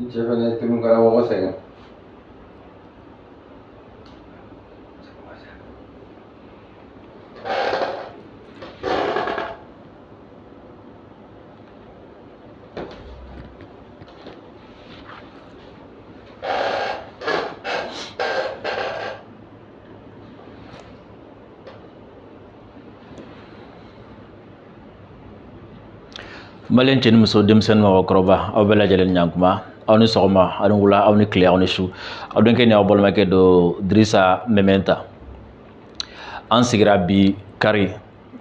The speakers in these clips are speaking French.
Cefene tunu kana mɔgɔ sɛgɛn. Malen ceni muso denmisɛnnin mɔgɔkɔrɔba aw bɛɛ lajɛlen ɲankuma aw ni sɔgɔma aw ni wula aw ni tile aw ni su aw denkɛ ni aw balimakɛ do Dirisa Mementa an sigira bi kari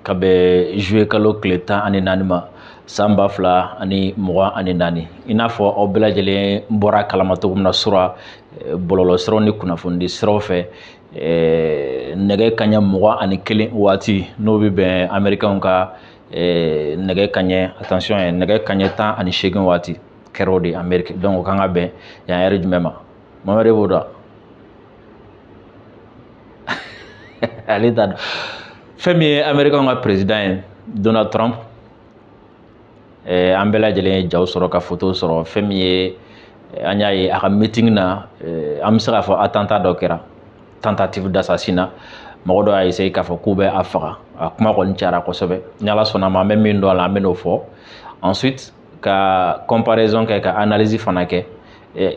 ka bɛn juillet kalo tile 14 ma san 2024 i n'a fɔ aw bɛɛ lajɛlen bɔra kalama cogo min na sura bɔlɔlɔsiraw ni kunnafoni siraw fɛ nɛgɛ kaɲɛ 21 waati n'o bɛ bɛn Américains ka nɛgɛ kaɲɛ attention nɛgɛ kaɲɛ 18 waati kɛr'o de Amérique donc o kan ka bɛn yan heure jumɛn ma Mamadu b'o dɔn ale t'a dɔn fɛn min ye Américains ka président ye Donald Trump an bɛɛ lajɛlen ye jaw sɔrɔ ka photo sɔrɔ fɛn min ye an y'a ye a ka meeting na an bɛ se k'a fɔ attentat dɔ kɛra tentative d'assassinat mɔgɔ dɔ y'a essayé k'a fɔ k'u bɛ a faga a kuma kɔni cayara kosɛbɛ ni Ala sɔnna ma an bɛ min dɔn a la an bɛ n'o fɔ ensuite ka comparaison kɛ ka analyse fana kɛ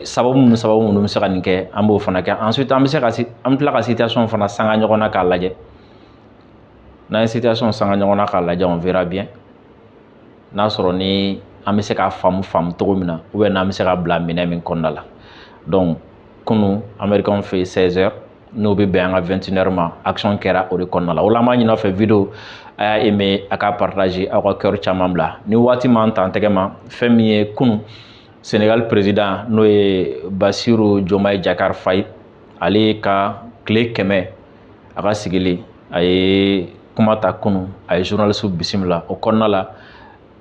sababu minnu bɛ se ka nin kɛ an b'o fana kɛ ensuite an bɛ tila ka situation fana sanga ɲɔgɔn na k'a lajɛ n'an ye situation sanga ɲɔgɔn na k'a lajɛ on verra bien n'a sɔrɔ ni an bɛ se k'a faamu cogo min na ou bien n'an bɛ se ka bila minɛ min kɔnɔna la donc kunu Américains fɛ 16h n'o bɛ bɛn an ka 21h ma action kɛra o de kɔnɔna la o la an b'a ɲini aw fɛ video a y'a aimé a ka partager aw ka cœur caman bila ni waati m'an ta an tɛgɛ ma fɛn min ye kunu Sénégal président n'o ye Bassirou Diomaye Diakhar Faye ale ka tile 100 a ka sigili a ye kuma ta kunu a ye journalistes bisimila o kɔnɔna la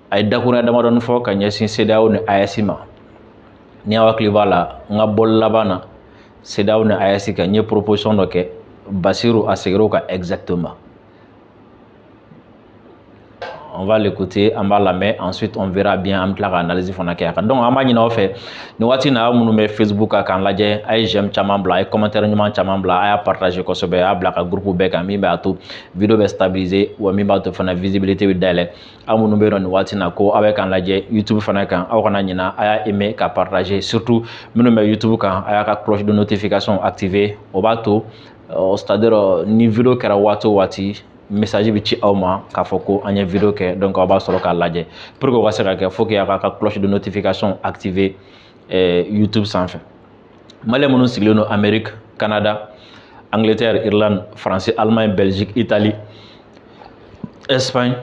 a ye dakuruɲa damadɔni fɔ ka ɲɛsin CEDEAO ni AES ma ni aw hakili b'a la n ka bɔli laban na CEDEAO ni AES ka n ye proposition dɔ kɛ Bassirou a seginna o kan exactement on va l'écouter an b'a lamɛn ensuite on verra bien an bɛ tila ka analyse fana kɛ a kan donc an b'a ɲini aw fɛ nin waati in na aw minnu bɛ Facebook kan k'an lajɛ a ye j'aime caman bila a ye commentaire ɲuman caman bila a y'a partager kosɛbɛ a y'a bila ka groupe bɛɛ kan min b'a to video bɛ stabiliser wa min b'a to fana visibilité bɛ dayɛlɛ aw minnu bɛ yen nɔ nin waati in na ko aw bɛ k'an lajɛ YouTube fana kan aw kana ɲina a y'a aimer ka partager surtout minnu bɛ YouTube kan a y'a ka cloche de notification activer o b'a to c'est-à-dire ni video kɛra waati o waati message bɛ ci aw ma k'a fɔ ko an ye video kɛ donc aw b'a sɔrɔ k'a lajɛ pour que o ka se ka kɛ faut que a ka cloche de notification activer YouTube sanfɛ Malien minnu sigilen don Amérique Canada Angleterre Irlande France Allemagne Belgique Italie Espagne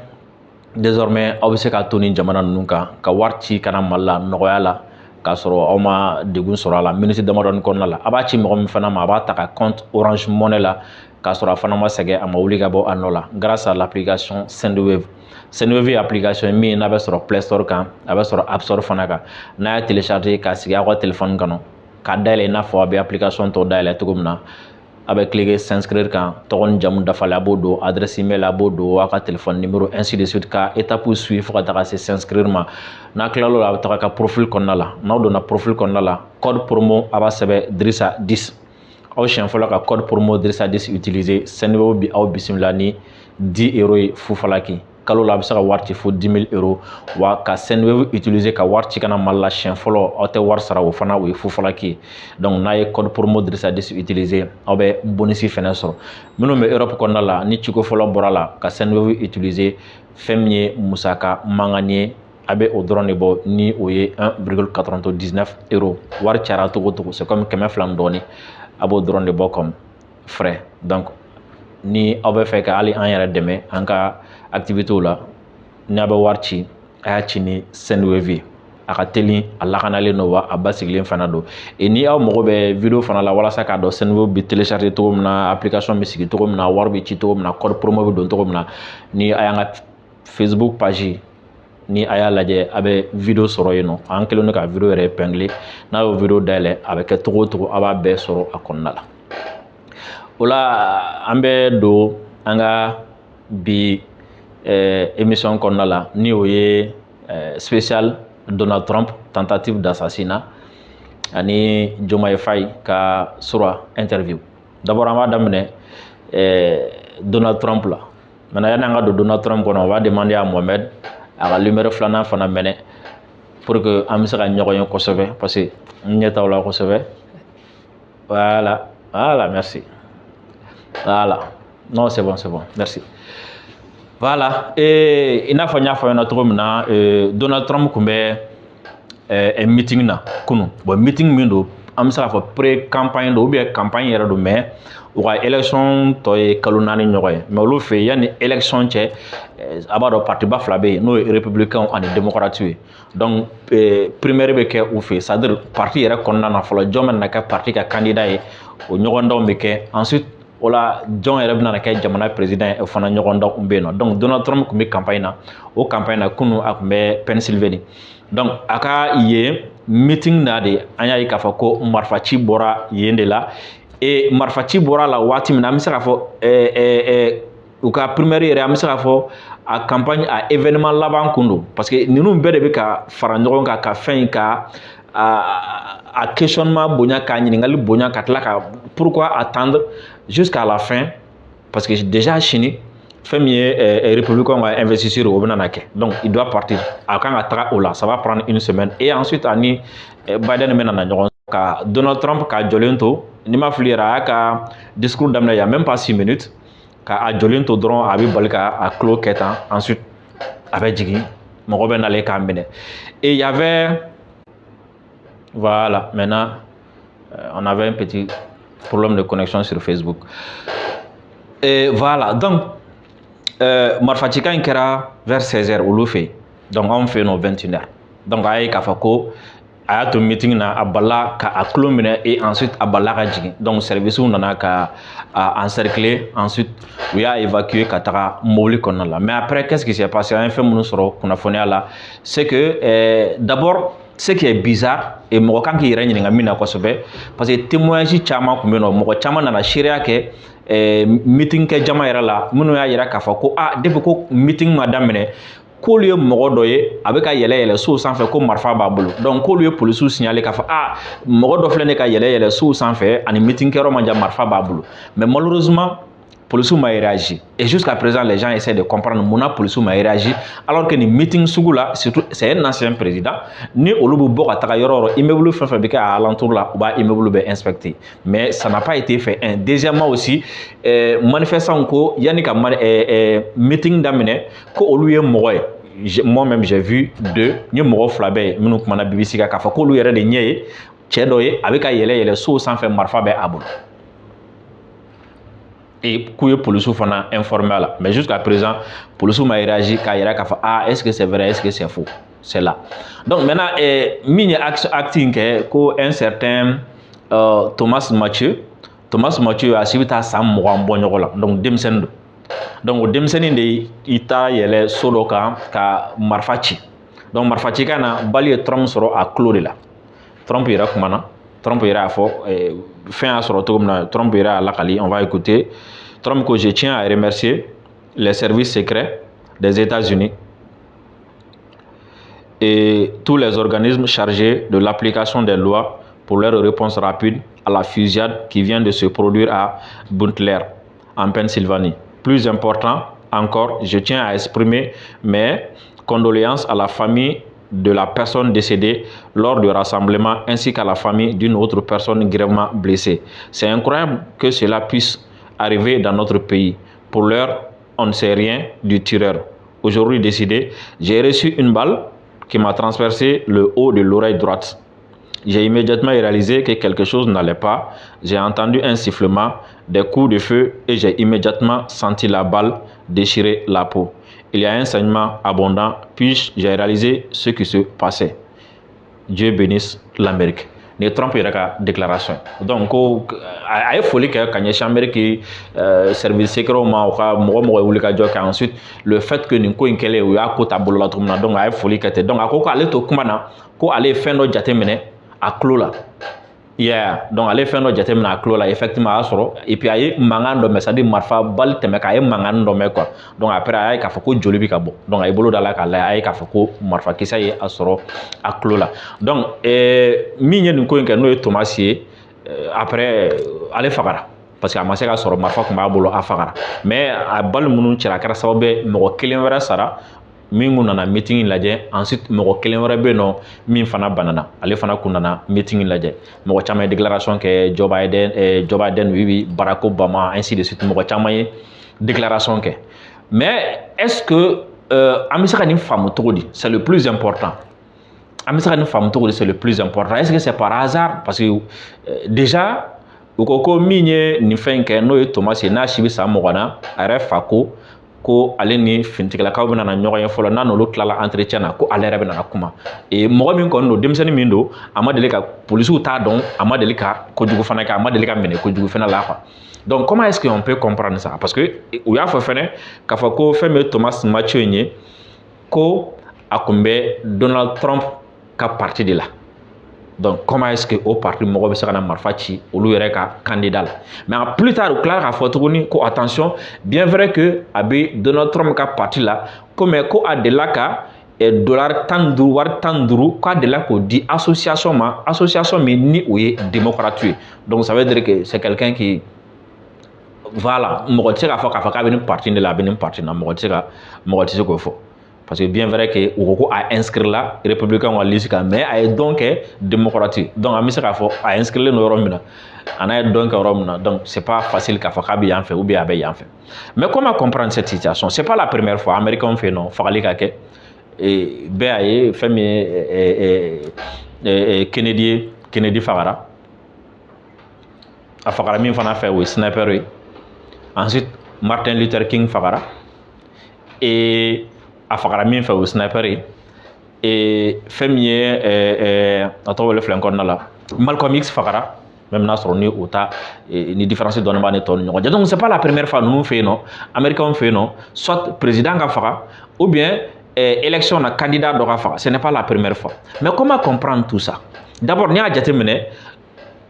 désormais aw bɛ se ka to nin jamana ninnu kan ka wari ci kana Mali la nɔgɔya la k'a sɔrɔ aw ma degun sɔrɔ a la minute damadɔni kɔnɔna la a b'a ci mɔgɔ min fana ma a b'a ta ka compte Orange Money la k'a sɔrɔ a fana ma sɛgɛn a ma wuli ka bɔ a nɔ la grâce à l'application Sendwave Sendwave application min n'a bɛ sɔrɔ Play Store kan a bɛ sɔrɔ App Store fana kan n'a y'a télécharger k'a sigi aw ka téléphone kɔnɔ k'a dayɛlɛ i n'a fɔ a bɛ application tɔw dayɛlɛ cogo min na a bɛ cliquer s'inscrire kan tɔgɔ ni jamu dafalen a b'o don adresse email a b'o don aw ka téléphone numéro ainsi de suite ka étape suivre fo ka taga se s'inscrire ma n'a tilal'o la a bɛ taga ka profil kɔnɔna la n'aw donna profil kɔnɔna la code promo a b'a sɛbɛn Dirisa 10 aw siɲɛ fɔlɔ ka code promo Dirisa 10 utiliser Sendwave bi aw bisimila ni 10 € ye fufalaki kalo la a bɛ se ka wari ci fo 10 000 € wa ka Sendwave utiliser ka wari ci kana Mali la siɲɛ fɔlɔ aw tɛ wari sara o fana o ye fufalaki ye donc n'a ye code promo Dirisa 10 utiliser aw bɛ bonus fɛnɛ sɔrɔ minnu bɛ Europe kɔnɔna la ni ciko fɔlɔ bɔra la ka Sendwave utiliser fɛn min ye musaka mangani ye a bɛ o dɔrɔn de bɔ ni o ye 1,99 € wari cayara cogo o cogo c'est comme 200 dɔɔni a b'o dɔrɔn de bɔ comme frais donc ni aw bɛ fɛ ka hali an yɛrɛ dɛmɛ an ka activités la ni a bɛ wari ci a y'a ci ni Sendwave a ka teli a lakanalen don wa a basigilen fana don et ni aw mago bɛ video fana la walasa k'a dɔn Sendwave bɛ télécharger cogo min na application bɛ sigi cogo min na wari bɛ ci cogo min na code promo bɛ don cogo min na ni a y'an ka Facebook page ni a y'a lajɛ a bɛ video sɔrɔ yen nɔ an kɛlen don ka video yɛrɛ épingler n'a y'o video dayɛlɛ a bɛ kɛ cogo o cogo a b'a bɛɛ sɔrɔ a kɔnɔna la o la an bɛ don an ka bi émission kɔnɔna la ni o ye spécial Donald Trump tentative d'assassinat ani Diomaye Faye ka sura interview. D'abord on va d'amener Donald Trump là. Maintenant il y a Donald Trump qu'on va demander à Mohamed à la lumière flana fana mené pour que amisa ka ñogo ko sauver parce que ñeta wala ko sauver. Voilà, merci. Voilà. Non, c'est bon, merci. Voilà, et il n'a pas fait un autre moment, Donald Trump comme un meeting na kunu. Bon meeting mindo, am sa fa pré-campagne ou bien campagne yɛrɛ do mais u ka élection tɔ ye kalo 4 ɲɔgɔn ye mais olu fɛ yanni élection cɛ a b'a dɔn parti ba fila bɛ yen n'o ye républicain ani démocrate ye donc primaire bɛ kɛ u fɛ c'est à dire parti yɛrɛ kɔnɔna na fɔlɔ jɔn bɛ na kɛ parti ka candidat ye o ɲɔgɔndanw bɛ kɛ ensuite o la jɔn yɛrɛ bɛna kɛ jamana président ye o fana ɲɔgɔndanw bɛ yen nɔ donc Donald Trump tun bɛ campagne na o campagne na kunu a tun bɛ Pennsylvanie donc a ka yen meeting na de an y'a ye k'a fɔ ko marifaci bɔra yen de la et marifaci bɔra la waati min na an bɛ se k'a fɔ u ka primaire yɛrɛ an bɛ se k'a fɔ a campagne a événement laban kun don parce que ninnu bɛɛ de bɛ ka fara ɲɔgɔn kan ka fɛn in ka a questionnement bonya k'a ɲininkali bonya ka tila ka pourquoi attendre jusqu'à la fin parce que déjà sini fɛn min ye républicain ka investisseur o bɛna na kɛ donc il doit partir a kan ka taga o la ça va prendre une semaine et ensuite ani Biden bɛna na ɲɔgɔn ka Donald Trump ka jɔlen to ni ma fili yɛrɛ a y'a ka discours daminɛ il y a même pas 6 minutes ka jɔlen to dɔrɔn a bɛ bali ka a clos kɛ tan ensuite a bɛ jigin mɔgɔ bɛ nalen k'a minɛ et il y avait voilà maintenant on avait un petit problème de connexion sur Facebook et voilà donc marifacikan in kɛra vers 16h olu fɛ donc anw fɛ yen nɔ 21h donc a ye k'a fɔ ko a y'a to meeting na a bala ka a tulo minɛ et ensuite a bala ka jigin donc service nana ka encercler ensuite u y'a évacuer ka taga mobili kɔnɔna la mais après qu'est-ce qui s'est passé an ye fɛn minnu sɔrɔ kunnafoniya la c'est que d'abord ce qui est bizarre et mɔgɔ kan k'i yɛrɛ ɲininka min na kosɛbɛ parce que témoignage caman tun bɛ yen nɔ mɔgɔ caman nana seereya kɛ meeting kɛ jama yɛrɛ la minnu y'a yira k'a fɔ ko depuis ko meeting ma daminɛ k'olu ye mɔgɔ dɔ ye a bɛ ka yɛlɛ yɛlɛ sow sanfɛ ko marifa b'a bolo donc k'olu ye polisiw signaler k'a fɔ mɔgɔ dɔ filɛ ne ka yɛlɛ yɛlɛ sow sanfɛ ani meeting kɛyɔrɔ man jan marifa b'a bolo mais malheureusement policiw ma réagi et jusqu'à présent les gens essaient de comprendre munna policiw ma réagi alors que ni meeting sugu la surtout c'est un ancien président ni olu bɛ bɔ ka taga yɔrɔ o yɔrɔ immeuble fɛn fɛn bɛ kɛ à alentour la u b'a immeuble bɛ inspecter mais ça n'a pas été fait deuxièmement aussi manifestants ko yanni ka meeting daminɛ ko olu ye mɔgɔ ye moi-même j'ai vu deux n ye mɔgɔ fila bɛ yen minnu kumana BBC kan k'a fɔ k'olu yɛrɛ de ɲɛ ye cɛ dɔ ye a bɛ ka yɛlɛ yɛlɛ sow sanfɛ marifa bɛ a bolo et k'u ye policiw fana informé a la mais jusqu'à présent policiw ma réagi k'a yira k'a fɔ est-ce que c'est vrai est-ce que c'est faux c'est là donc maintenant min ye acte in kɛ ko un certain Thomas Mathieu a si bɛ taa san 20 bɔ ɲɔgɔn la donc denmisɛnnin don donc o denmisɛnnin de i taara yɛlɛ so dɔ kan ka marifa ci donc marifa cikan na bali ye Trump sɔrɔ a tulo de la Trump yɛrɛ kumana Trump yɛrɛ a fɔ fin y'a sɔrɔ cogo min na Trump yɛrɛ a lakali on va écouter Trump ko je tiens à remercier les services secrets des États-Unis et tous les organismes chargés de l'application des lois pour leur réponse rapide à la fusillade qui vient de se produire à Butler en Pennsylvanie. Plus important encore, je tiens à exprimer mes condoléances à la famille de la personne décédée lors du rassemblement ainsi qu'à la famille d'une autre personne grièvement blessée. C'est incroyable que cela puisse arriver dans notre pays. Pour l'heure, on ne sait rien du tireur. Aujourd'hui décidé, j'ai reçu une balle qui m'a transpercé le haut de l'oreille droite. J'ai immédiatement réalisé que quelque chose n'allait pas. J'ai entendu un sifflement, des coups de feu et j'ai immédiatement senti la balle déchirer la peau. Il y a un saignement abondant, puis j'ai réalisé ce qui se passait. Dieu bénisse l'Amérique. Ni Trump yɛrɛ ka déclaration donc ko a ye foli kɛ ka ɲɛsin Amérique service secret ma u ka mɔgɔ ye wuli ka jɔ kɛ ensuite le fait que nin ko in kɛlen u y'a ko ta bolo la cogo min na donc a ye foli kɛ ten donc a ko k'ale to kuma na ko ale ye fɛn dɔ jate minɛ a tulo la Yeah, donc ale fɛn dɔ jateminɛ a tulo la effectivement a y'a sɔrɔ et puis a ye mankan dɔ mɛn c'est à dire marifa bali tɛmɛ k'a ye mankan dɔ mɛn quoi donc après a y'a ye k'a fɔ ko joli bɛ ka bɔ donc a ye bolo da la k'a lajɛ a ye k'a fɔ ko marifa kisɛ ye a sɔrɔ a tulo la donc min ye nin ko in kɛ n'o ye Tomasi ye après ale fagara parce que a ma se ka sɔrɔ marifa tun b'a bolo a fagara mais a bali minnu cɛla a kɛra sababu ye mɔgɔ kelen wɛrɛ sara min kun nana meeting lajɛ ensuite mɔgɔ kelen wɛrɛ bɛ yen nɔ min fana banana ale fana kun nana meeting lajɛ mɔgɔ caman ye déclaration kɛ Joe Biden oui Barack Obama ainsi de suite mɔgɔ caman ye déclaration kɛ mais est-ce que an bɛ se ka nin faamu cogo di c'est le plus important an bɛ se ka nin faamu cogo di c'est le plus important est-ce que c'est par hasard parce que déjà u ko ko min ye nin fɛn kɛ n'o ye Thomas ye n'a si bɛ san 20 na a yɛrɛ fa ko ale ni finitigilakaw bɛ na ɲɔgɔn ye fɔlɔ n'a n'olu tilala entretien na ko ale yɛrɛ bɛ na kuma mɔgɔ min kɔni don denmisɛnnin min don a ma deli ka polisiw t'a dɔn a ma deli ka kojugu fana kɛ a ma deli ka minɛ kojugu fana la quoi donc comment est-ce qu'on peut comprendre ça parce que u y'a fɔ fɛnɛ k'a fɔ ko fɛn min ye Thomas Mathieu ye ko a tun bɛ Donald Trump ka parti de la donc comment est-ce que au parti mɔgɔ bɛ se ka na marifa ci olu yɛrɛ ka candidat la mais plus tard u tilala k'a fɔ tuguni ko attention bien vrai que a bɛ Donald Trump ka parti la ko mais ko a delila ka dollar 15 wari 15 k'a delila k'o di association ma association min ni o ye démocrate ye donc ça veut dire que c'est quelqu'un qui voilà mɔgɔ tɛ se k'a fɔ k'a bɛ nin parti de la a bɛ nin parti na mɔgɔ tɛ se k'o fɔ parce que bien vrai que u ko ko a inscrit la républicain wa liste kan mais a ye don kɛ démocrate donc an bɛ se k'a fɔ a inscrit no yɔrɔ min na a n'a ye don kɛ yɔrɔ min na donc c'est pas facile k'a fɔ k'a bɛ yan fɛ ou bien a bɛ yan fɛ mais comment comprendre cette situation c'est pas la première fois américain fɛ yen nɔ fagali ka kɛ bɛɛ a ye fɛn min ye Kennedy fagara a fagara min fana fɛ o ye sniper ye ensuite Martin Luther King fagara et a fagara min fɛ o sniper ye fɛn min ye a tɔgɔ wele filɛ kɔnɔna la Malcolm X fagara même n'a sɔrɔ ni o ta ni différence dɔɔni b'a ni tɔw ni ɲɔgɔn cɛ donc c'est pas la première fois ninnu fɛ yen nɔ américain fɛ yen nɔ soit président ka faga ou bien élection na candidat dɔ ka faga ce n'est pas la première fois mais comment comprendre tout ça d'abord n'i y'a jateminɛ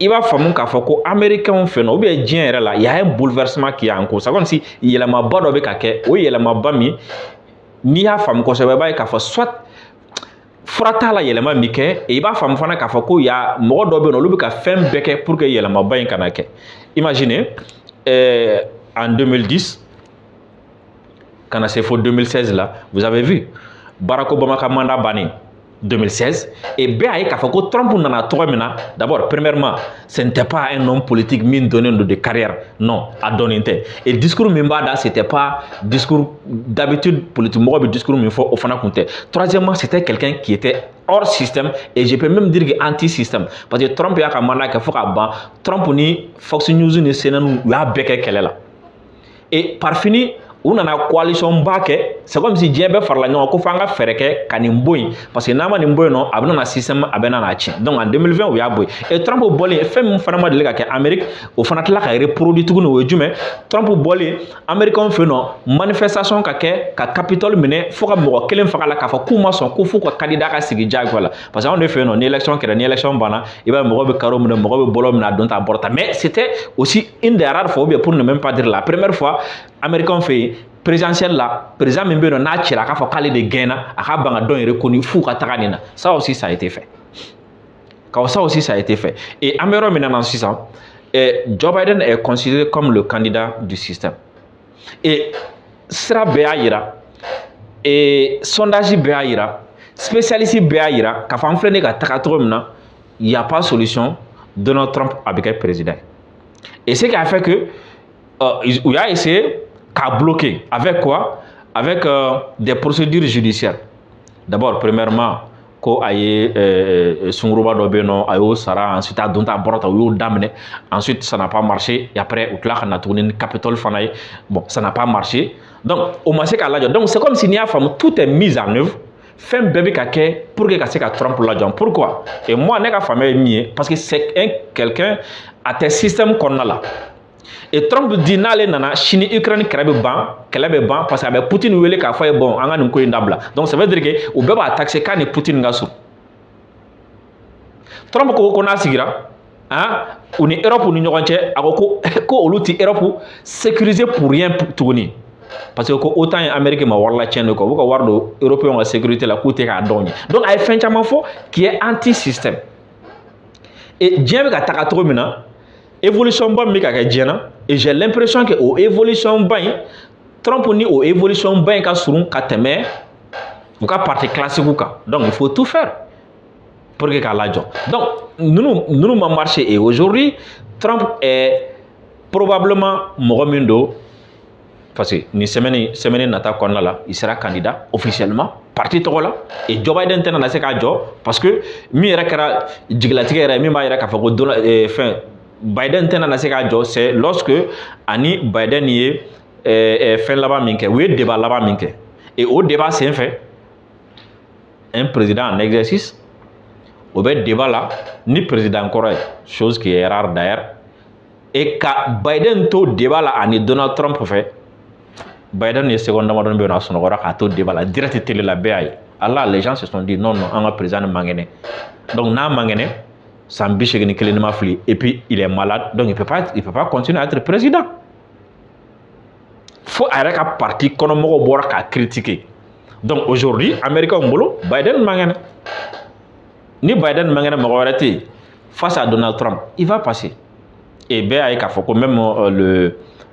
i b'a faamu k'a fɔ ko américain fɛ yen nɔ ou bien diɲɛ yɛrɛ la il y a un bouleversement qui est en cours c'est comme si yɛlɛmaba dɔ bɛ ka kɛ o yɛlɛmaba min n'i y'a faamu kosɛbɛ i b'a ye k'a fɔ soit fura t'a la yɛlɛma min kɛ i b'a faamu fana k'a fɔ ko ya mɔgɔ dɔ bɛ yen nɔ olu bɛ ka fɛn bɛɛ kɛ pour que yɛlɛmaba in kana kɛ imaginez en 2010 kana se fo 2016 là vous avez vu Barack Obama ka mandat banni 2016 et bɛɛ a ye k'a fɔ ko Trump nana tɔgɔ min na d'abord premièrement ce n'était pas un homme politique min donnait de carrière non a dɔnnen tɛ et discours min b'a da c'était pas discours d'habitude politique mɔgɔ bɛ discours min fɔ o fana kun tɛ troisièmement c'était quelqu'un qui était hors système et je peux même dire que anti-système parce que Trump y'a ka mandat kɛ fo ka ban Trump ni Fox News ni CNN u y'a bɛɛ kɛ kɛlɛ la et par fini u nana coalition ba kɛ c'est comme si diɲɛ bɛɛ farala ɲɔgɔn ko f'an ka fɛɛrɛ kɛ ka nin bɔ yen parce que n'a ma nin bɔ yen nɔ a bɛ na système a bɛ na tiɲɛ donc en 2020 u y'a bɔ yen et Trump bɔlen fɛn min fana ma deli ka kɛ Amérique o fana tila ka reproduit tuguni o ye jumɛn Trump bɔlen américain fɛ yen nɔ manifestation ka kɛ ka Capitole minɛ fo ka mɔgɔ kelen faga la k'a fɔ k'u ma sɔn ko f'u ka candidat ka sigi jagoya la parce que anw de fɛ yen nɔ ni élection kɛra ni élection banna i b'a ye mɔgɔ bɛ carreau minɛ mɔgɔ bɛ bɔlɔ minɛ a don ta a bɔra ta mais c'était aussi une des rares fois ou bien pour ne même pas dire la première fois américain fɛ yen présidentielle là président min bɛ yen nɔ n'a cɛla k'a fɔ k'ale de gagné a ka ban ka dɔn yɛrɛ koni f'u ka taga nin na ça aussi ça a été fait ça aussi ça a été fait et an bɛ yɔrɔ min na sisan Joe Biden est considéré comme le candidat du système et sira bɛɛ y'a yira et sondage bɛɛ y'a yira spécialiste bɛɛ y'a yira k'a fɔ an filɛ nin ka taga cogo min na il y a pas solution Donald Trump a bɛ kɛ président et ce qui a fait que il a essayé qu'a bloqué. Avec quoi? Avec des procédures judiciaires. D'abord, premièrement, ko aye sunguruba dɔ bɛ yen nɔ a y'o sara ensuite a don ta bɔra ta u y'o daminɛ ensuite ça n'a pas marché et après u tila ka na tuguni ni Capitole fana ye bon ça n'a pas marché donc o ma se k'a lajɔ donc c'est comme si n'i y'a faamu tout est mis en œuvre fɛn bɛɛ bɛ ka kɛ pour que ka se ka Trump lajɔ pourquoi et moi ne ka faamuya ye min ye parce que c'est quelqu'un a tɛ système kɔnɔna la. Et Trump dit n'ale nana Chine Ukraine kɛlɛ bɛ ban parce que a bɛ Poutine wele k'a fɔ ye bon an ka nin ko in dabila donc ça veut dire que u bɛɛ b'a taxer k'a ni Poutine ka surun Trump ko n'a sigira ou ni Europe ou ni ɲɔgɔn cɛ a ko olu ti Europe sécuriser pour rien tuguni parce que ko autant ye Amérique ma wari la tiɲɛ de kɔ u bɛ ka wari don européen ka sécurité la k'u tɛ k'a dɔn ye donc a ye fɛn caman fɔ qui est anti système et diɲɛ bɛ ka taga cogo min na évolution ba min bɛ ka kɛ diɲɛ na et j'ai l'impression que o évolution ba in Trump ni o évolution ba in ka surun ka tɛmɛ u ka parti classique kan donc il faut tout faire pour que k'a lajɔ donc ninnu ma marché et aujourd'hui Trump est probablement mɔgɔ min don parce que ni semaine nata kɔnɔna la il sera candidat officiellement parti tɔgɔ la et Joe Biden tɛna na se k'a jɔ parce que min yɛrɛ kɛra jigilatigɛ yɛrɛ min b'a yɛrɛ k'a fɔ ko fɛn Biden tɛna na se k'a jɔ c'est lorsque ani Biden ye fɛn laban min kɛ u ye débat laban min kɛ et o débat sen fɛ un président en exercice o bɛ débat la ni président kɔrɔ ye chose qui est rare d'ailleurs et ka Biden to débat la ani Donald Trump fɛ Biden ye seconde damadɔ bɛ yen nɔ a sunɔgɔra k'a to débat la direct télé la bɛɛ y'a ye Allah les gens se sont dit non an ka président ni man kɛnɛ donc n'a man kɛnɛ san 81 ma fili et puis il est malade donc il peut pas continuer à être président fo a yɛrɛ ka parti kɔnɔmɔgɔw bɔra k'a critiquer donc aujourd'hui américain bolo Biden man kɛnɛ ni Biden man kɛnɛ mɔgɔ wɛrɛ tɛ yen face à Donald Trump il va passer et bɛɛ y'a ye k'a fɔ ko même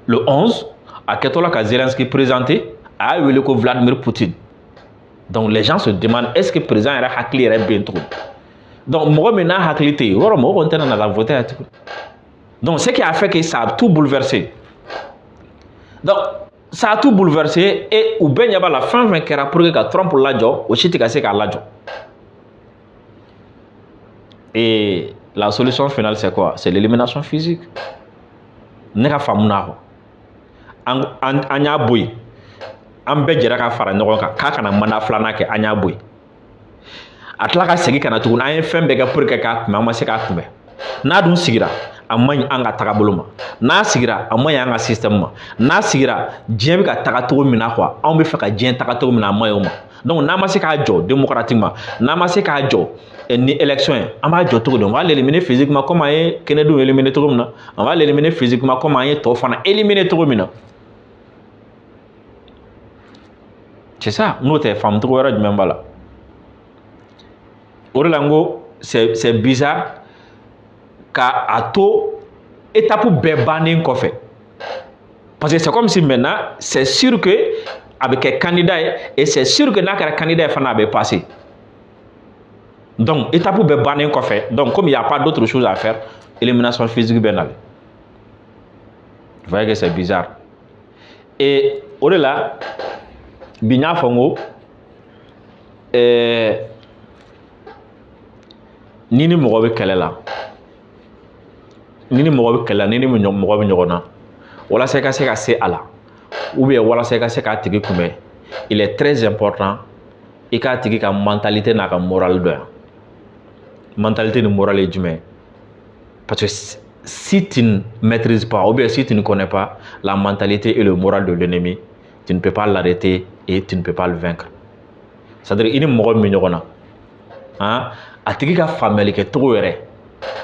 le 11 a kɛtɔla ka Zelensky présenté a wele ko Vladimir Poutine donc les gens se demandent est-ce que président yɛrɛ hakili yɛrɛ bɛ yen tuguni donc mɔgɔ min n'a hakili tɛ yen yɔrɔ mɔgɔ kɔni tɛna na la voter yan tuguni donc ce qui a fait que ça a tout bouleversé donc ça a tout bouleversé et u bɛɛ ɲɛ b'a la fɛn fɛn kɛra pour que ka Trump lajɔ o si tɛ ka se k'a lajɔ et la solution finale c'est quoi? C'est l'élimination physique ne ka faamu na kɔ an y'a bɔ yen an bɛɛ jɛra ka fara ɲɔgɔn kan k'a kana mandat filanan kɛ an y'a bɔ yen a tila ka segin ka na tuguni an ye fɛn bɛɛ kɛ pour que k'a kunbɛn an ma se k'a kunbɛn n'a dun sigira a man ɲi an ka tagabolo ma n'a sigira a man ɲi an ka système ma n'a sigira diɲɛ bɛ ka taga cogo min na quoi anw bɛ fɛ ka diɲɛ taga cogo min na a man ɲi o ma donc n'an ma se k'a jɔ démocratiquement n'an ma se k'a jɔ ni élection ye an b'a jɔ cogo di on va l'éliminer physiquement comme an ye Kennedy éliminer cogo min na on va l'éliminer physiquement comme an ye tɔw fana éliminer cogo min na c'est ça n'o tɛ faamu cogo wɛrɛ jumɛn b'a la o de la n ko c'est bizarre ka a to étape bɛɛ bannen kɔfɛ parce que c'est comme si maintenant c'est sûr que a bɛ kɛ candidat ye et c'est sûr que n'a kɛra candidat ye fana a bɛ passer donc étape bɛɛ bannen kɔfɛ donc comme il y a pas d'autre chose à faire élimination physique bɛ nalen vous voyez que c'est bizarre et o de la bi n y'a fɔ n ko ni mɔgɔ bɛ kɛlɛ la ni mɔgɔ bɛ kɛlɛ la ni mɔgɔ bɛ ɲɔgɔn na walasa i ka se ka se a la ou bien walasa i ka se k'a tigi kunbɛn il est très important i k'a tigi ka mentalité n'a ka morale dɔn yan mentalité ni morale ye jumɛn parce que si tu ne maîtrises pas ou bien si tu ne connais pas la mentalité et le moral de l'ennemi tu ne peux pas l'arrêter et tu ne peux pas le vaincre c'est-à-dire i ni mɔgɔ min bɛ ɲɔgɔn na a tigi ka faamuyali kɛ cogo yɛrɛ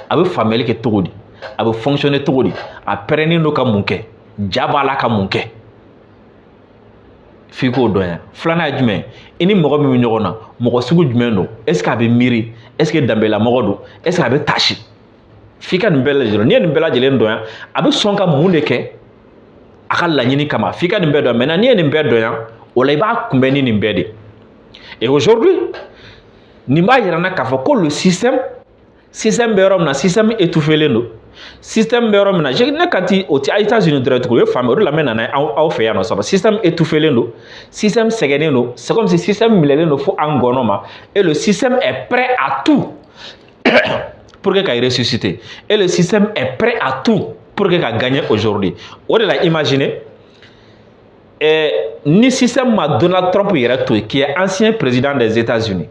a bɛ faamuyali kɛ cogo di a bɛ fonctionner cogo di a pɛrɛnnen don ka mun kɛ ja b'a la ka mun kɛ f'i k'o dɔn yan filanan ye jumɛn i ni mɔgɔ min bɛ ɲɔgɔn na mɔgɔ sugu jumɛn don est ce que a bɛ miiri est ce que danbelamɔgɔ don est ce que a bɛ tasi f'i ka nin bɛɛ lajɛlen n'i ye nin bɛɛ lajɛlen dɔn yan a bɛ sɔn ka mun de kɛ a ka laɲini kama f'i ka nin bɛɛ dɔn maintenant n'i ye nin bɛɛ dɔn yan o la i b'a kunbɛn ni nin bɛɛ de et aujourd'hui nin b'a yira n na k'a fɔ ko le système bɛ yɔrɔ min na système étouffélen don système bɛ yɔrɔ min na ne ka ti o ti États-Unis dɔrɔn tugun o ye faamuya o de la n bɛ nana aw fɛ yan nɔ sabu système étouffélen don système sɛgɛnnen don c'est comme si système minɛlen don fo an gɔnɔ ma et le système est prêt à tout pour que ka ressusciter et le système est prêt à tout pour que ka gagner aujourd'hui o de la imaginez ni système ma Donald Trump yɛrɛ to yen qui est ancien président des États-Unis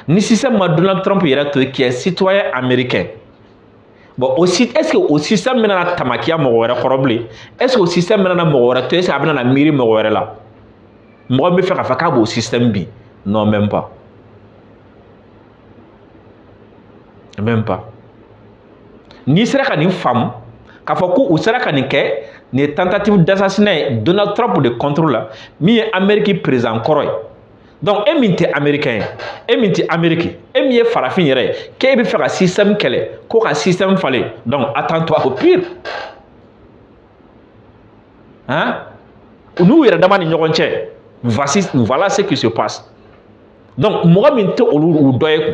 ni système ma Donald Trump yɛrɛ to yen qui est citoyen américain bon aussi est-ce que o système bɛna tamakiya mɔgɔ wɛrɛ kɔrɔ bilen est-ce que o système bɛna mɔgɔ wɛrɛ to est-ce que a bɛna na miiri mɔgɔ wɛrɛ la mɔgɔ min bɛ fɛ k'a fɔ k'a b'o système bi non même pas n'i sera ka nin faamu k'a fɔ ko u sera ka nin kɛ nin ye tentative d'assassinat ye Donald Trump de contre la min ye Amérique président kɔrɔ ye donc e min tɛ américain ye e min tɛ Amérique e min ye farafin yɛrɛ ye k'e bɛ fɛ ka système kɛlɛ ko ka système falen donc attends-toi au pire hein n'u yɛrɛ dama ni ɲɔgɔn cɛ voilà ce qui se passe donc mɔgɔ min tɛ olu dɔ ye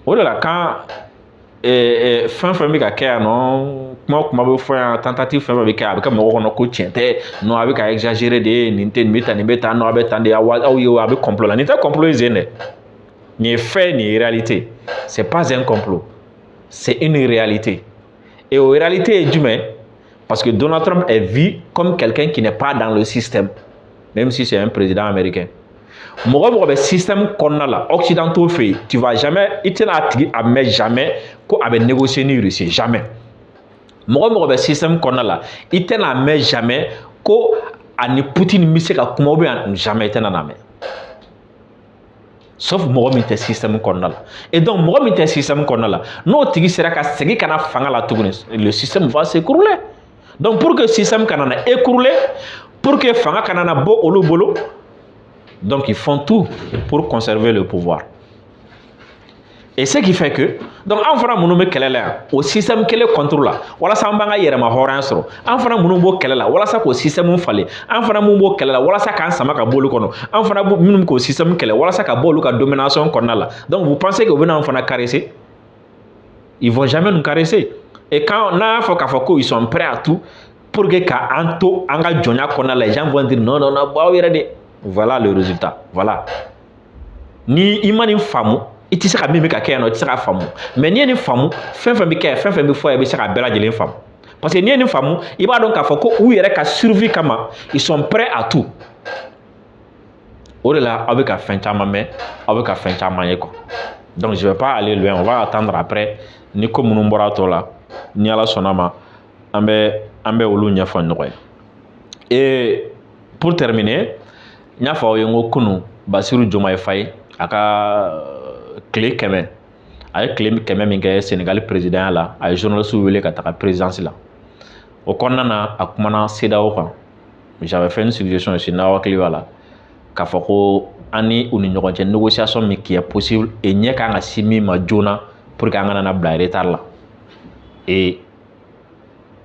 o de la quand fɛn fɛn bɛ ka kɛ yan nɔ kuma o kuma bɛ fɔ yan tentative fɛn fɛn bɛ kɛ a bɛ kɛ mɔgɔ kɔnɔ ko tiɲɛ tɛ non a bɛ ka exagérer de nin tɛ nin bɛ tan nin bɛ tan non a bɛ tan de aw ye a bɛ complot la nin tɛ complot ye sen dɛ nin ye fait nin ye réalité c'est pas un complot c'est une réalité et o réalité ye jumɛn parce que Donald Trump est vu comme quelqu'un qui n'est pas dans le système même si c'est un président américain mɔgɔ mɔgɔ bɛ système kɔnɔna la occidentaux fɛ yen tu vas jamais i tɛna a tigi a mɛn jamais ko a bɛ négocier ni Russie jamais mɔgɔ mɔgɔ bɛ système kɔnɔna la i tɛna a mɛn jamais ko a ni Poutine bɛ se ka kuma ou bien jamais i tɛna n'a mɛn sauf mɔgɔ min tɛ système kɔnɔna la et donc mɔgɔ min tɛ système kɔnɔna la n'o tigi sera ka segin ka na fanga la tuguni le système va s'écrouler donc pour que système kana na écrouler pour que fanga kana na bɔ olu bolo donc ils font tout pour conserver le pouvoir et ce qui fait que donc an fana minnu bɛ kɛlɛ la yan o système kelen contre la walasa an b'an ka yɛrɛma hɔrɔnya sɔrɔ an fana minnu b'o kɛlɛ la walasa k'o système falen an fana minnu b'o kɛlɛ la walasa k'an sama ka bɔ olu kɔnɔ an fana minnu k'o système kɛlɛ walasa ka bɔ olu ka domination kɔnɔna la donc vous pensez que u bɛna an fana caresser ils vont jamais nous caresser et quand n'a y'a fɔ k'a fɔ ko ils sont prêts à tout pour que ka an to an ka jɔnya kɔnɔna la les gens vont dire non non non bɔ aw yɛrɛ de voilà le résultat voilà ni i ma nin faamu i tɛ se ka min bɛ ka kɛ yan nɔ i tɛ se ka faamu mais n'i ye nin faamu fɛn fɛn bɛ kɛ fɛn fɛn bɛ fɔ yan i bɛ se ka bɛɛ lajɛlen faamu parce que n'i ye nin faamu i b'a dɔn k'a fɔ ko u yɛrɛ ka survie kama ils sont prêts à tout o de la aw bɛ ka fɛn caman mɛn aw bɛ ka fɛn caman ye quoi donc je vais pas aller loin on va attendre après ni ko minnu bɔra tɔ la ni ala sɔnna ma an bɛ olu ɲɛfɔ ɲɔgɔn ye et pour terminer n y'a fɔ aw ye n ko kunu Basiru Diomaye Faye a ka tile 100 a ye tile 100 min kɛ Sénégal président la a ye journaliste wele ka taga présidence la o kɔnɔna na a kumana CEDEAO kan j'avais fait une suggestion aussi n'aw hakili b'a la k'a fɔ ko an ni u ni ɲɔgɔn cɛ négociation min qui est possible et ɲɛ kan ka si min ma joona pour que an kana na bila retard la et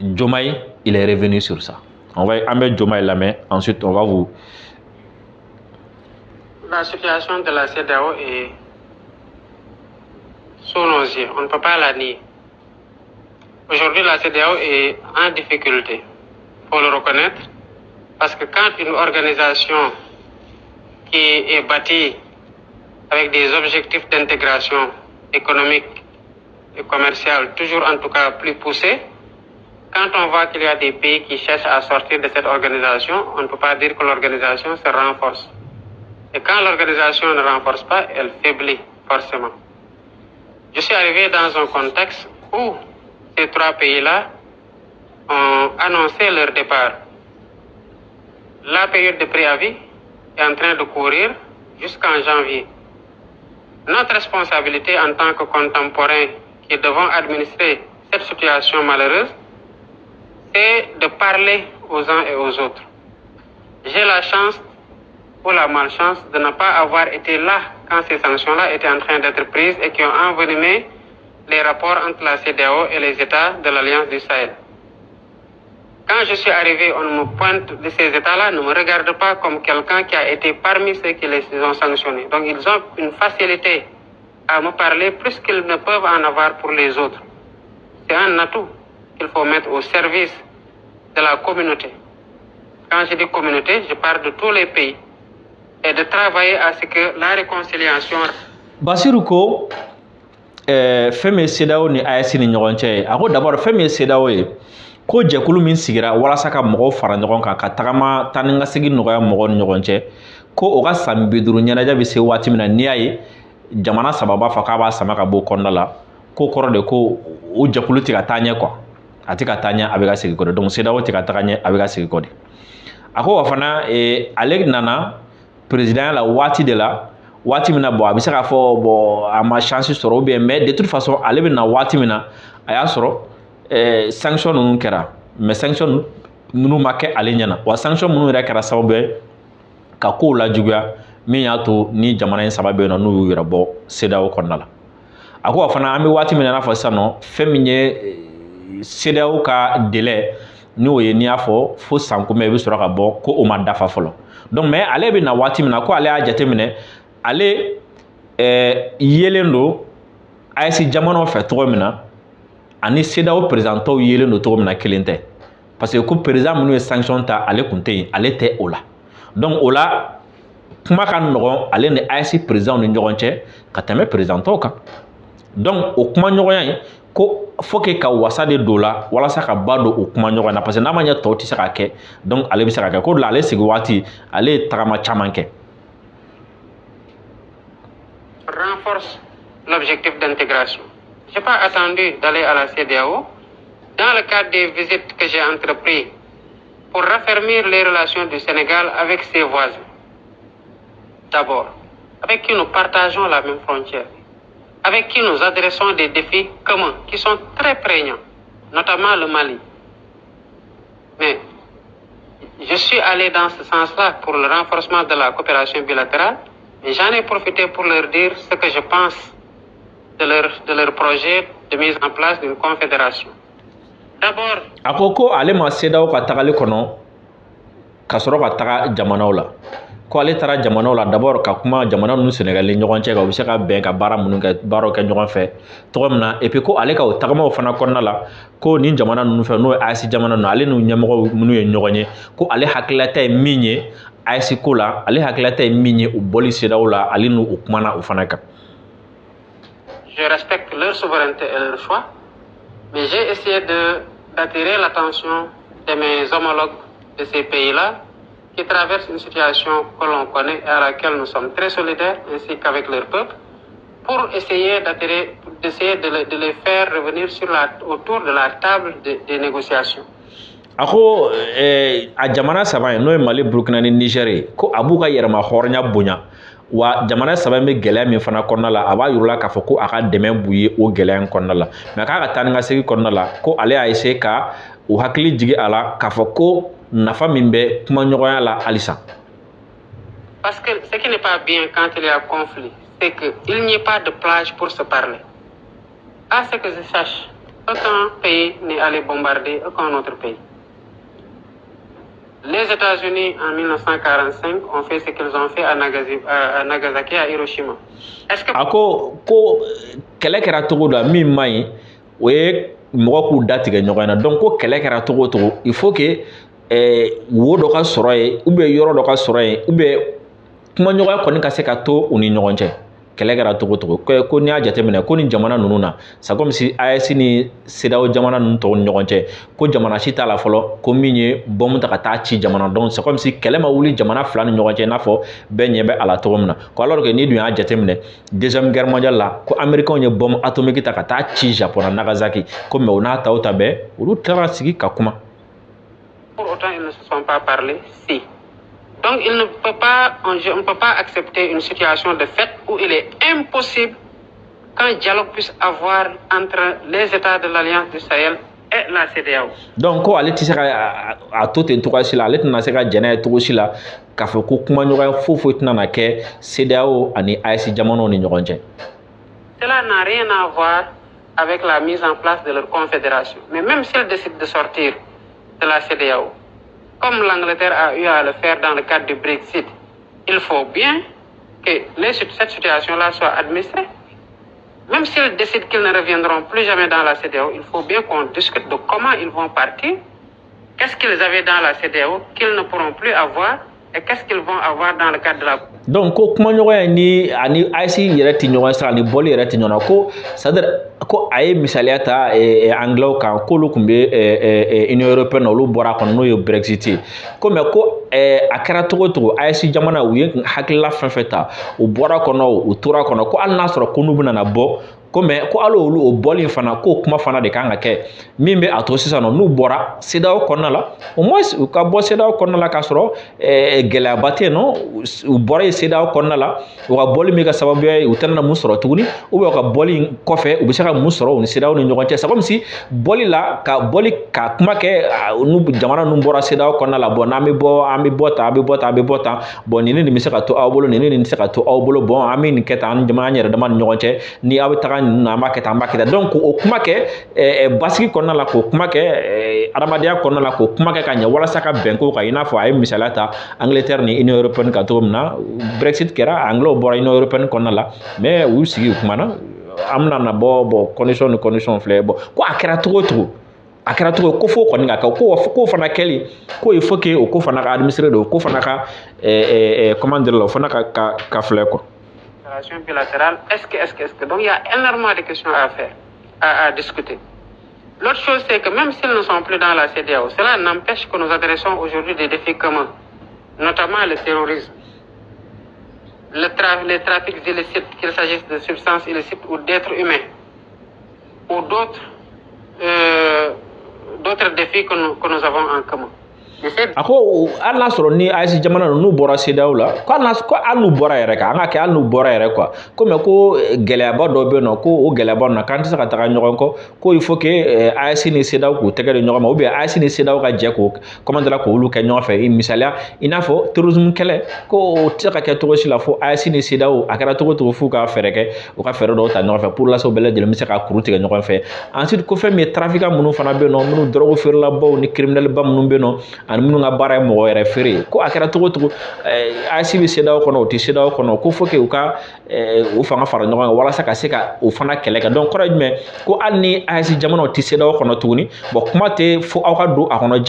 Diomaye il est revenu sur ça an bɛ Diomaye lamɛn ensuite on va vous. La situation de la CEDEAO est sous nos yeux. On ne peut pas la nier. Aujourd'hui, la CEDEAO est en difficulté. Il faut le reconnaître. Parce que quand une organisation qui est bâtie avec des objectifs d'intégration économique et commerciale, toujours en tout cas plus poussés, quand on voit qu'il y a des pays qui cherchent à sortir de cette organisation, on ne peut pas dire que l'organisation se renforce. Et quand l'organisation ne renforce pas, elle faiblit forcément. Je suis arrivé dans un contexte où ces trois pays-là ont annoncé leur départ. La période de préavis est en train de courir jusqu'en janvier. Notre responsabilité en tant que contemporains qui devons administrer cette situation malheureuse, c'est de parler aux uns et aux autres. J'ai la chance ou la malchance de ne pas avoir été là quand ces sanctions-là étaient en train d'être prises et qui ont envenimé les rapports entre la CEDEAO et les États de l'Alliance du Sahel. Quand je suis arrivé, on me pointe de ces États-là, ne me regarde pas comme quelqu'un qui a été parmi ceux qui les ont sanctionnés. Donc ils ont une facilité à me parler plus qu'ils ne peuvent en avoir pour les autres. C'est un atout qu'il faut mettre au service de la communauté. Quand je dis communauté, je parle de tous les pays. Et de travailler à ce que la réconciliation. Basiru ko fɛn min ye CEDEAO ni AES ni ɲɔgɔn cɛ ye a ko d'abord fɛn min ye CEDEAO ye ko jɛkulu min sigira walasa ka mɔgɔw fara ɲɔgɔn kan ka tagama taa ni ka segin nɔgɔya mɔgɔw ni ɲɔgɔn cɛ ko o ka san 50 ɲɛnajɛ bɛ se waati min na n'i y'a ye jamana saba b'a fɔ k'a b'a sama ka bɔ kɔnɔna la ko kɔrɔ de ko o jɛkulu tɛ ka taa ɲɛ quoi a tɛ ka taa ɲɛ a bɛ ka segin kɔ de donc CEDEAO tɛ ka taga ɲɛ a bɛ ka segin kɔ de a ko wa fana ale nana président la waati de la waati min na bon a bɛ se k'a fɔ bon a ma chance sɔrɔ ou bien mais de toute façon ale bɛ na waati min na a y'a sɔrɔ sanction ninnu kɛra mais sanction ninnu ma kɛ ale ɲɛna wa sanction minnu yɛrɛ kɛra sababu ye ka kow lajuguya min y'a to ni jamana in saba bɛ yen nɔ n'u y'u yɛrɛ bɔ CEDEAO kɔnɔna la a ko fana an bɛ waati min na i n'a fɔ sisan nɔ fɛn min ye CEDEAO ka délai n'o ye n'i y'a fɔ fo san kunbɛn i bɛ sɔrɔ ka bɔ ko o ma dafa fɔlɔ donc mais ale bɛ na waati min na ko ale y'a jateminɛ ale yelen don AES jamanaw fɛ cogo min na ani CEDEAO présidentɔw yelen don cogo min na kelen tɛ parce que ko président minnu ye sanction ta ale kun tɛ yen ale tɛ o la donc o la kuma ka nɔgɔn ale ni AES président ni ɲɔgɔn cɛ ka tɛmɛ présidentɔw kan donc o kuma ɲɔgɔnya in ko faut que ka wasa de don la walasa ka ba don o kuma ɲɔgɔn na parce que n'a ma ɲɛ tɔw tɛ se ka kɛ donc ale bɛ se ka kɛ ko de la ale sigi waati ale ye tagama caman kɛ. Renforce l'objectif d'intégration. Je n'ai pas attendu d'aller à la CEDEAO dans le cadre des visites que j'ai entreprises pour raffermir les relations du Sénégal avec ses voisins. D'abord, avec qui nous partageons la même frontière, avec qui nous adressons des défis communs qui sont très prégnants, notamment le Mali. Mais je suis allé dans ce sens-là pour le renforcement de la coopération bilatérale, et j'en ai profité pour leur dire ce que je pense de leur projet de mise en place d'une confédération. D'abord, a ko ko ale ma CEDEAO ka tagali kɔnɔ ka sɔrɔ ka taga jamanaw la ko ale taara jamanaw la d'abord ka kuma jamana ninnu Sénégalais ni ɲɔgɔn cɛ kan u bɛ se ka bɛn ka baaraw kɛ ɲɔgɔn fɛ cogo min na et puis ko ale ka o tagamaw fana kɔnɔna la ko nin jamana ninnu fɛ n'o ye AES jamana ninnu ale n'u ɲɛmɔgɔ minnu ye ɲɔgɔn ye ko ale hakililata ye min ye AES ko la ale hakililata ye min ye u bɔli CEDEAO la ale n'u kumana o fana kan. Je respecte leur souveraineté et leur choix, mais j'ai essayé d'attirer l'attention de mes homologues de ces pays-là qui traversent une situation que l'on connaît et à laquelle nous sommes très solidaires, ainsi qu'avec leur peuple, pour essayer de les faire revenir autour de la table des négociations. A ko a jamana saba in n'o ye Mali, Burkina ni Niger ye ko a b'u ka yɛrɛma hɔrɔnya bonya wa jamana saba in bɛ gɛlɛya min fana kɔnɔna la a b'a yir'u la k'a fɔ ko a ka dɛmɛ b'u ye o gɛlɛya in kɔnɔna la mais a k'a ka taa ni ka segin kɔnɔna la ko ale y'a essayer ka u hakili jigin a la k'a fɔ ko nafa min bɛ kuma ɲɔgɔnya la halisa. Parce que ce qui n'est pas bien quand il y a conflit, c'est qu'il n'y ait pas de plage pour se parler. À ce que je sache, aucun pays n'est allé bombarder aucun autre pays. Les États-Unis, en 1945, ont fait ce qu'ils ont fait à Nagasaki et à Hiroshima. Est-ce que... ko kɛlɛ kɛra cogo dɔ min man ɲi o ye mɔgɔ k'u da tigɛ ɲɔgɔn na donc ko kɛlɛ kɛra cogo o cogo il faut que wo dɔ ka sɔrɔ yen ou bien yɔrɔ dɔ ka sɔrɔ yen ou bien kuma ɲɔgɔnya kɔni ka se ka to u ni ɲɔgɔn cɛ kɛlɛ kɛra cogo o cogo ko n'i y'a jateminɛ ko ni jamana ninnu na c'est comme si AES ni CEDEAO jamana ninnu tɔw ni ɲɔgɔn cɛ ko jamana si t'a la fɔlɔ ko min ye bɔmu ta ka taa ci jamana donc c'est comme si kɛlɛ ma wuli jamana fila ni ɲɔgɔn cɛ i n'a fɔ bɛɛ ɲɛ bɛ a la cogo min na ko alors que n'i dun y'a jateminɛ deuxième guerre mondiale la ko américains ye bɔmu atomique ta ka taa ci Japon na Nagasaki ko mais o n'a ta o ta bɛɛ olu tilara sigi ka kuma. Pour autant ils ne se sont pas parlé si. Donc, on ne peut pas accepter une situation de fait où il est impossible qu'un dialogue puisse avoir entre les États de l'Alliance du Sahel et la CEDEAO. Donc, ko ale tɛ se ka a to ten cogoya si la ale tɛna se ka jɛnɛ ye cogo si la k'a fɔ ko kuma ɲɔgɔnya foyi tɛna na kɛ CEDEAO ani AES jamanaw ni ɲɔgɔn cɛ. Cela n'a rien à voir avec la mise en place de leur confédération. Mais même s'ils décident de sortir de la CEDEAO, comme l'Angleterre a eu à le faire dans le cadre du Brexit, il faut bien que cette situation-là soit administrée. Même s'ils décident qu'ils ne reviendront plus jamais dans la CEDEAO, il faut bien qu'on discute de comment ils vont partir, qu'est-ce qu'ils avaient dans la CEDEAO qu'ils ne pourront plus avoir et qu'est-ce qu'ils vont avoir dans le cadre de la... Donc, ko kuma ɲɔgɔnya ni ani AES yɛrɛ tɛ ɲɔgɔn sira ani bɔli yɛrɛ tɛ ɲɔgɔn na ko c'est-à-dire ko a ye misaliya ta anglais kan k'olu tun bɛ Union européenne olu bɔra a kɔnɔ n'o ye Brexit ye ko mais ko a kɛra cogo o cogo AES jamana u ye hakilila fɛn fɛn ta u bɔra a kɔnɔ u tora a kɔnɔ ko hali n'a sɔrɔ ko n'u bɛna bɔ ko mais ko alo olu o bɔli fana ko kuma fana de kan ka kɛ min bɛ a to sisan nɔ n'u bɔra CEDEAO kɔnɔna la au moins u ka bɔ CEDEAO kɔnɔna la k'a sɔrɔ gɛlɛyaba tɛ yen nɔ u bɔra yen CEDEAO kɔnɔna la u ka bɔli min kɛ sababuya ye u tɛna mun sɔrɔ tuguni u ka bɔli in kɔfɛ u bɛ se ka mun sɔrɔ u ni CEDEAO ni ɲɔgɔn cɛ c'est comme si bɔli la ka kuma kɛ jamana ninnu bɔra CEDEAO kɔnɔna la bon n'an bɛ bɔ tan bon nin bɛ se ka to aw bolo nin bɛ se ka to aw bolo bon an bɛ nin kɛ tan an jamana yɛrɛ dama ni ɲɔgɔn cɛ ni aw bɛ taga nin na an b'a kɛ tan donc o kuma kɛ basigi kɔnɔna la k'o kuma kɛ adamadenya kɔnɔna la k'o kuma kɛ ka ɲɛ walasa ka bɛn ko kan i n'a fɔ a ye misaliya ta Angleterre ni Union européenne kan cogo min na Brexit kɛra Anglais bɔra Union européenne kɔnɔna la mais u y'u sigi u kumana an bɛna na bɔ condition filɛ bon ko a kɛra cogo o cogo a kɛra cogo ko fo kɔni ka kɛ ko fana kɛli ko il faut que o ko fana ka administrer de ko fana ka comment dire o fana ka filɛ quoi. Relation bilatérale, est-ce que donc il y a énormément de questions à faire, à discuter. L'autre chose, c'est que même s'ils ne sont plus dans la CEDEAO, cela n'empêche que nous adressons aujourd'hui des défis communs, notamment le terrorisme, les trafics illicites, qu'il s'agisse de substances illicites ou d'êtres humains, ou d'autres défis que nous avons en commun. Ako hali n'a sɔrɔ ni AES jamana n'u bɔra CEDEAO la ko hali n'u bɔra yɛrɛ kan an ka kɛ hali n'u bɔra yɛrɛ quoi ko mais ko gɛlɛyaba dɔ bɛ yen nɔ ko o gɛlɛyaba ninnu k'an tɛ se ka taga ɲɔgɔn kɔ ko il faut que AES ni CEDEAO k'u tɛgɛ di ɲɔgɔn ma ou bien AES ni CEDEAO ka jɛ k'o comment dire k'olu kɛ ɲɔgɔn fɛ misaliya i n'a fɔ terrorisme kɛlɛ ko o tɛ se ka kɛ cogo si la fo AES ni CEDEAO a kɛra cogo o cogo f'u ka fɛɛrɛ kɛ u ka fɛɛrɛ dɔw ta ɲɔgɔn fɛ pour lase u bɛɛ lajɛlen bɛ se ka kuru tigɛ ɲɔgɔn fɛ ensuite ko fɛn min ye trafiquant minnu fana bɛ yen nɔ minnu drogue feerelabaw ni criminel ba minnu bɛ yen nɔ ani minnu ka baara ye mɔgɔ yɛrɛ feere ko a kɛra cogo o cogo AES bɛ CEDEAO kɔnɔ o tɛ CEDEAO kɔnɔ ko faut que u ka u fanga fara ɲɔgɔn kan walasa ka se ka o fana kɛlɛ kɛ donc kɔrɔ ye jumɛn ko hali ni AES jamanaw tɛ CEDEAO kɔnɔ tuguni bon kuma tɛ fo aw ka don a kɔnɔ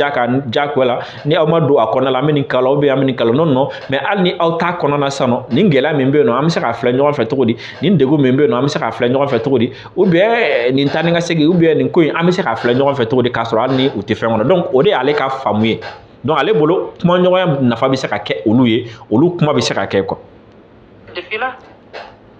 jagoya la ni aw ma don a kɔnɔ la an bɛ nin kala ou bien an bɛ nin kala non mais hali ni aw t'a kɔnɔ na sisan nɔ nin gɛlɛya min bɛ yen nɔ an bɛ se ka filɛ ɲɔgɔn fɛ cogo di nin degun min bɛ yen nɔ an bɛ se ka filɛ ɲɔgɔn fɛ cogo di ou bien nin taa ni ka segin ou bien nin ko in an bɛ se ka filɛ ɲɔgɔn fɛ cogo di k'a sɔrɔ hali ni u tɛ fɛn kɔnɔ donc o de y'ale ka faamu ye. Donc, allez, bolo, comment ɲɔgɔnya nafa bɛ se ka kɛ olu ye, olu kuma bɛ se ka kɛ quoi. Les défis-là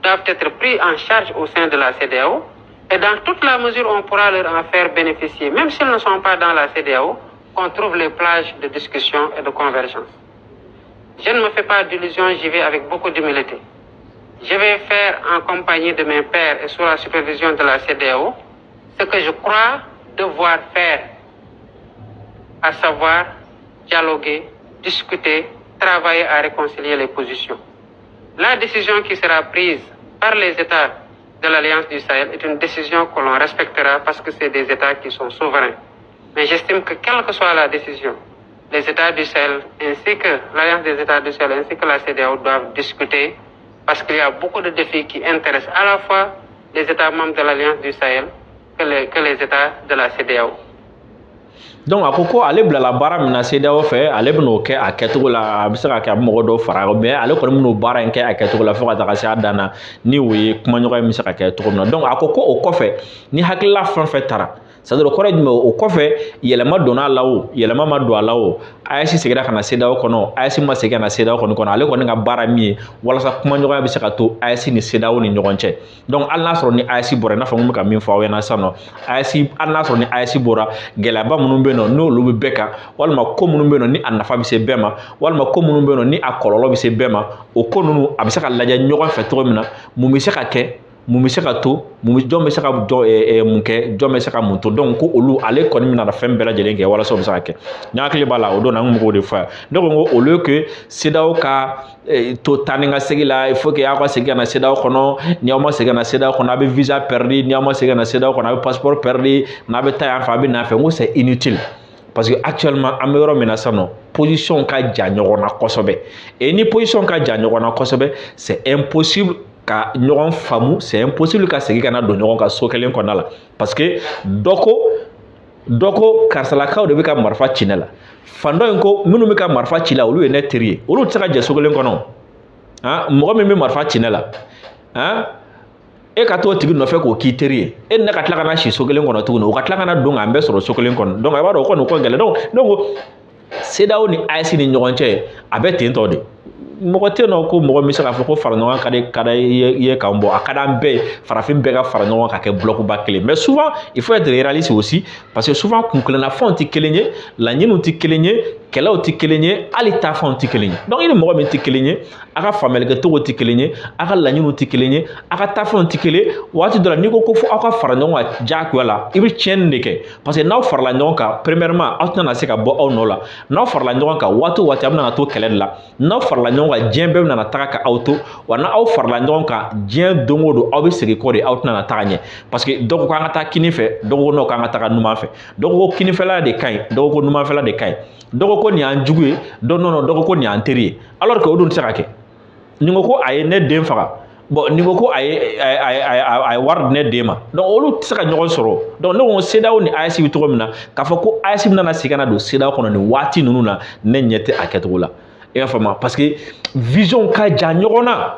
doivent être pris en charge au sein de la CEDEAO et dans toute la mesure on pourra leur en faire bénéficier, même s'ils ne sont pas dans la CEDEAO, qu'on trouve les plages de discussion et de convergence. Je ne me fais pas d'illusions, j'y vais avec beaucoup d'humilité. Je vais faire en compagnie de mes pairs et sous la supervision de la CEDEAO ce que je crois devoir faire, à savoir dialoguer, discuter, travailler à réconcilier les positions. La décision qui sera prise par les États de l'Alliance du Sahel est une décision que l'on respectera parce que c'est des États qui sont souverains. Mais j'estime que quelle que soit la décision, les États du Sahel ainsi que l'Alliance des États du Sahel ainsi que la CEDEAO doivent discuter parce qu'il y a beaucoup de défis qui intéressent à la fois les États membres de l'Alliance du Sahel que les États de la CEDEAO. Donc a ko ko ale bilala baara min na CEDEAO fɛ ale bɛn'o kɛ a kɛcogo la a bɛ se ka kɛ a bɛ mɔgɔ dɔw fara mais ale kɔni bɛn'o baara in kɛ a kɛcogo la fo ka taga se a dan na ni o ye kumaɲɔgɔn bɛ se ka kɛ cogo min na donc a ko o kɔfɛ ni hakilila fɛn fɛn taara c'est-à-dire o kɔrɔ ye jumɛn o kɔfɛ yɛlɛma donna a la o yɛlɛma ma don a la o AES seginna ka na CEDEAO kɔnɔ AES ma segin ka na CEDEAO kɔnɔ ale kɔni ka baara min ye walasa kumaɲɔgɔnya bɛ se ka to AES ni CEDEAO ni ɲɔgɔn cɛ donc hali n'a sɔrɔ ni AES bɔra i n'a fɔ n bɛ ka min fɔ aw ɲɛna sisan nɔ hali n'a sɔrɔ ni AES bɔra gɛlɛyaba minnu bɛ yen nɔ n'olu bɛ bɛɛ kan walima ko minnu bɛ yen nɔ ni a nafa bɛ se bɛɛ ma walima ko minnu bɛ yen nɔ ni a kɔlɔlɔ bɛ se bɛɛ ma o ko ninnu a bɛ se ka lajɛ ɲɔgɔn fɛ cogo min na mun bɛ se ka kɛ mun bɛ se ka to jɔn bɛ se ka mun kɛ jɔn bɛ se ka mun to donc ko olu ale kɔni bɛna fɛn bɛɛ lajɛlen kɛ walasa o bɛ se ka kɛ n hakili b'a la o don na n kun b'o de fɔ yan ne ko n ko au lieu que CEDEAO ka to taa ni ka segin la il faut que aw ka segin ka na CEDEAO kɔnɔ ni aw ma segin ka na CEDEAO kɔnɔ a bɛ visa perdu ni aw ma segin ka na CEDEAO kɔnɔ a bɛ passeport perdu n'a bɛ taa yan fɛ a bɛ na fɛ n ko c'est inutile. Parce que actuellement an bɛ yɔrɔ min na sisan nɔ position ka jan ɲɔgɔn na kosɛbɛ et ni position ka jan ɲɔgɔn na kosɛbɛ c'est impossible ka ɲɔgɔn faamu c'est impossible ka segin ka na don ɲɔgɔn ka so kelen kɔnɔna la parce que dɔ ko karisalakaw de bɛ ka marifa ci ne la fan dɔ in ko minnu bɛ ka marifa ci la olu ye ne teri ye olu tɛ se ka jɛ so kelen kɔnɔ mɔgɔ min bɛ marifa ci ne la e ka t'o tigi nɔfɛ k'o k'i teri ye e ni ne ka tila ka na si so kelen kɔnɔ tuguni o ka tila ka na don k'an bɛɛ sɔrɔ so kelen kɔnɔ donc a b'a dɔn o kɔni ko gɛlɛn donc CEDEAO ni AES ni ɲɔgɔn cɛ a bɛ ten tɔ de mɔgɔ tɛ nɔ ko mɔgɔ min bɛ se k'a fɔ ko fara ɲɔgɔn ka di ye k'an bɔ a ka d'an bɛɛ farafin bɛɛ ka fara ɲɔgɔn kan ka kɛ bloc kelen mais souvent il faut être réaliste aussi parce que souvent kuntilennafɛnw tɛ kelen ye laɲiniw tɛ kelen ye kɛlɛw tɛ kelen ye hali taafɛnw tɛ kelen ye donc i ni mɔgɔ min tɛ kelen ye a ka faamuyalikɛcogo tɛ kelen ye a ka laɲiniw tɛ kelen ye a ka taafɛnw tɛ kelen ye waati dɔ la n'i ko fo aw ka fara ɲɔgɔn kan diyagoya la i bɛ tiɲɛni de kɛ parce que n'aw farala ɲɔgɔn kan premièrement aw tɛna se ka bɔ aw nɔ la n'aw farala ɲɔgɔn kan waati o waati aw bɛna to kɛlɛ de la n'aw farala ɲɔgɔn kan diɲɛ bɛɛ bɛna taga ka aw to wa n'aw farala ɲɔgɔn kan diɲɛ don o don aw bɛ segin kɔ de aw tɛna taga ɲɛ parce que dɔ ko k'an ka taa kini fɛ dɔ ko n'o k'an ka taga numan fɛ dɔ ko kinifɛla de ka ɲi dɔ ko numanfɛla de ka ɲi dɔ ko nin y'an jugu ye dɔ ko nin y'an teri ye alors que o dun tɛ se ka kɛ nin ko a ye ne den faga bon nin ko a ye wari di ne den ma donc olu tɛ se ka ɲɔgɔn sɔrɔ donc ne ko CEDEAO ni AES bɛ cogo min na k'a fɔ ko AES bɛna segin ka na don CEDEAO kɔnɔ nin waati ninnu na ne ɲɛ tɛ a kɛcogo la i y'a faamu parce que vision ka jan ɲɔgɔn na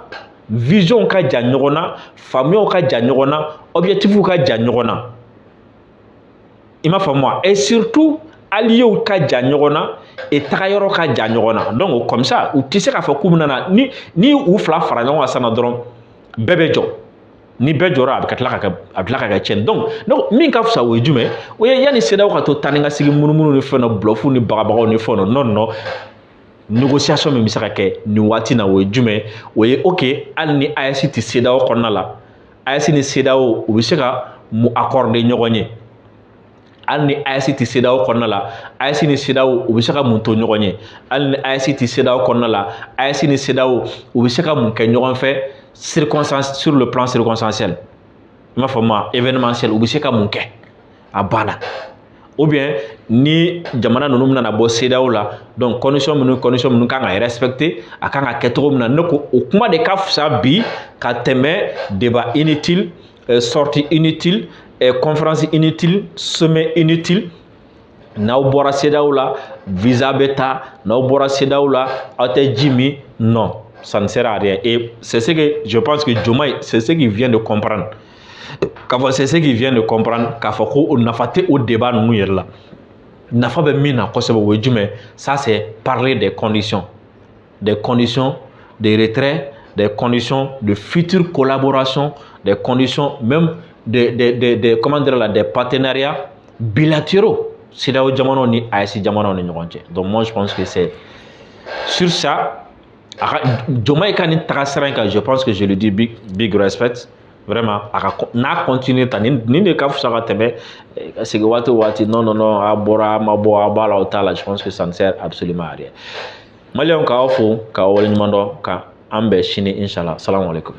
vision ka jan ɲɔgɔn na faamuyaw ka jan ɲɔgɔn na objectifs ka jan ɲɔgɔn na i m'a faamu wa et surtout alliés ka jan ɲɔgɔn na et tagayɔrɔ ka jan ɲɔgɔn na donc comme ça u tɛ se k'a fɔ k'u bɛna na ni u fila fara ɲɔgɔn kan sisan dɔrɔn bɛɛ bɛ jɔ ni bɛɛ jɔra a bɛ tila ka kɛ tiɲɛni donc min ka fisa o ye jumɛn o ye yanni CEDEAO ka to taa ni ka segin munumunu ni fɛn na bluff ni bagabagaw ni fɛn na non négociation min bɛ se ka kɛ nin waati na o ye jumɛn o ye ok hali ni AES tɛ CEDEAO kɔnɔna la AES ni CEDEAO u bɛ se ka mun accorder ɲɔgɔn ye hali ni AES tɛ CEDEAO kɔnɔna la AES ni CEDEAO u bɛ se ka mun to ɲɔgɔn ye hali ni AES tɛ CEDEAO kɔnɔna la AES ni CEDEAO u bɛ se ka mun kɛ ɲɔgɔn fɛ sur le plan circonstanciel i m'a faamu événementiel u bɛ se ka mun kɛ a banna ou bien ni jamana ninnu bɛna bɔ CEDEAO la donc condition minnu kan ka respecter a kan ka kɛ cogo min na ne ko o kuma de ka fisa bi ka tɛmɛ débat inutile sortie inutile conférence inutile sommet inutile n'aw bɔra CEDEAO la visa bɛ taa n'aw bɔra CEDEAO la aw tɛ ji min non ça ne sert à rien et c'est ce que je pense que Diomaye c'est ce qu'il vient de comprendre c'est ce qu'il vient de comprendre k'a fɔ ko nafa tɛ o débat ninnu yɛrɛ la nafa bɛ min na kosɛbɛ o ye jumɛn ça c'est parler des conditions de retrait des conditions de future collaboration des conditions même comment dire là des partenariats bilatéraux CEDEAO jamanaw ni AES jamanaw ni ɲɔgɔn cɛ donc moi je pense que c'est sur ça Diomaye ka nin taga sira in kan je pense que je le dis big respect vraiment n'a continué ta nin de ka fisa ka tɛmɛ ka segin waati o waati non a bɔra a ma bɔ a b'a la o t'a la je pense que ça ne sert absolument à rien maliyɛnw k'aw fo k'aw waleɲuman dɔn ka an bɛn sini inchallah salamu alaikum